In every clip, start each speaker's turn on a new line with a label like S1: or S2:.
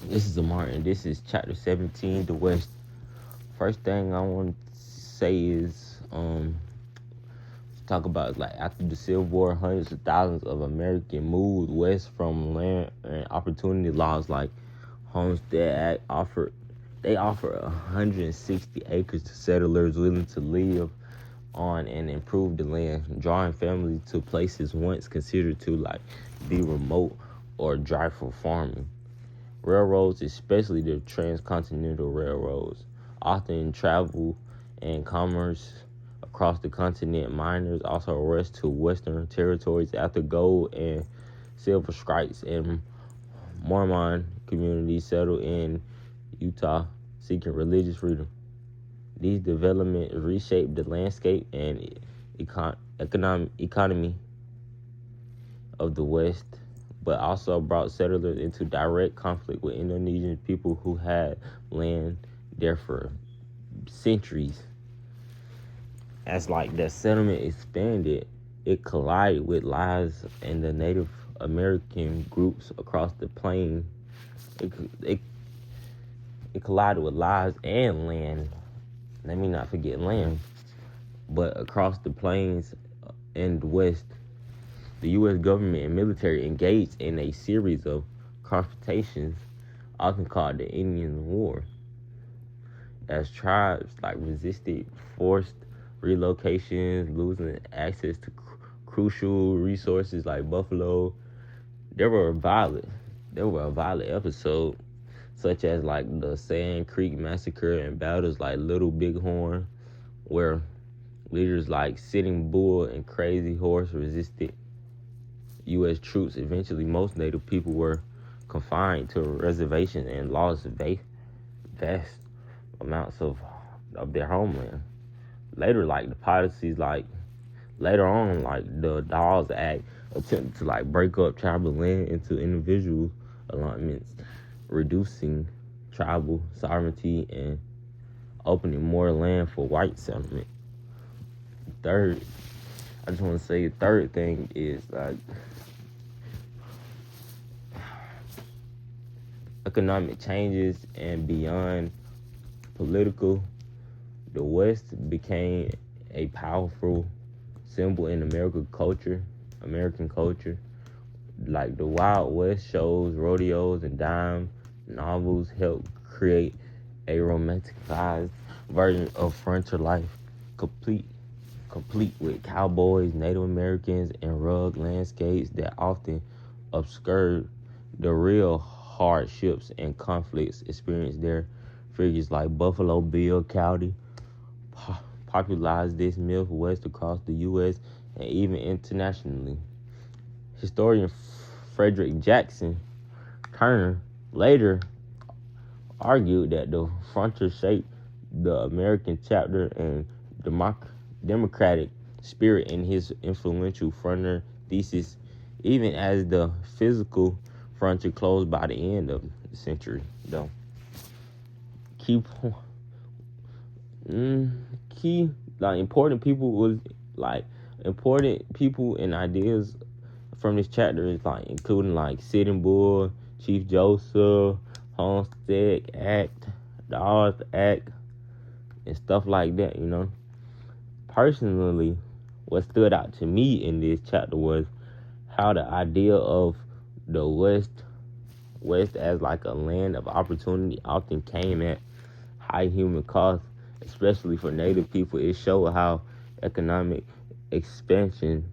S1: This is Amauri, and this is chapter 17, the West. First thing I want to say is, talk about like after the Civil War, hundreds of thousands of Americans moved west from land and opportunity laws like Homestead Act offered 160 acres to settlers willing to live on and improve the land, drawing families to places once considered to like be remote or dry for farming. Railroads, especially the transcontinental railroads, often travel and commerce across the continent. Miners also rushed to western territories after gold and silver strikes, and Mormon communities settled in Utah seeking religious freedom. These developments reshaped the landscape and economy of the West, but also brought settlers into direct conflict with Indonesian people who had land there for centuries. As like the settlement expanded, it collided with lives and the Native American groups across the plain. It collided with lives and land. Let me not forget land. But across the plains in the West, the U.S. government and military engaged in a series of confrontations, often called the Indian War, as tribes like resisted forced relocations, losing access to crucial resources like buffalo. There were violent episodes such as like the Sand Creek Massacre and battles like Little Bighorn, where leaders like Sitting Bull and Crazy Horse resisted U.S. troops. Eventually, most Native people were confined to reservations and lost vast amounts of their homeland. Later, like the policies, like later on, like the Dawes Act attempted to like break up tribal land into individual allotments, reducing tribal sovereignty and opening more land for white settlement. Third, I just want to say the third thing is like economic changes and beyond political. The West became a powerful symbol in American culture. Like the Wild West shows, rodeos, and dime novels helped create a romanticized version of frontier life, complete with cowboys, Native Americans, and rugged landscapes that often obscured the real hardships and conflicts experienced there. Figures like Buffalo Bill Cowdery popularized this myth west across the U.S. and even internationally. Historian Frederick Jackson Turner later argued that the frontier shaped the American chapter and democratic spirit in his influential frontier thesis, even as the physical frontier closed by the end of the century, though. Important people and ideas from this chapter is like including like Sitting Bull, Chief Joseph, Homestead Act, Dawes Act, and stuff like that, you know. Personally, what stood out to me in this chapter was how the idea of the West as like a land of opportunity often came at high human cost, especially for Native people. It showed how economic expansion,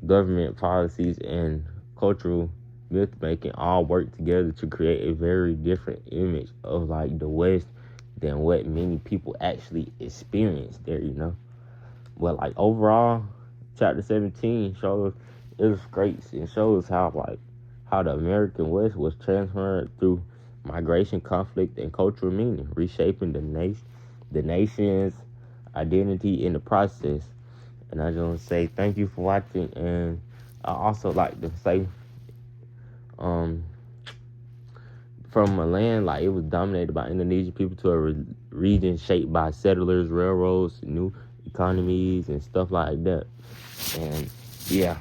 S1: government policies, and cultural myth making all work together to create a very different image of like the West than what many people actually experience there, you know. But like overall, chapter 17 illustrates and shows how the American West was transformed through migration, conflict, and cultural meaning, reshaping the nation's identity in the process. And I just want to say thank you for watching, and I also like to say, from a land like it was dominated by Indonesian people to a region shaped by settlers, railroads, new economies, and stuff like that. And yeah.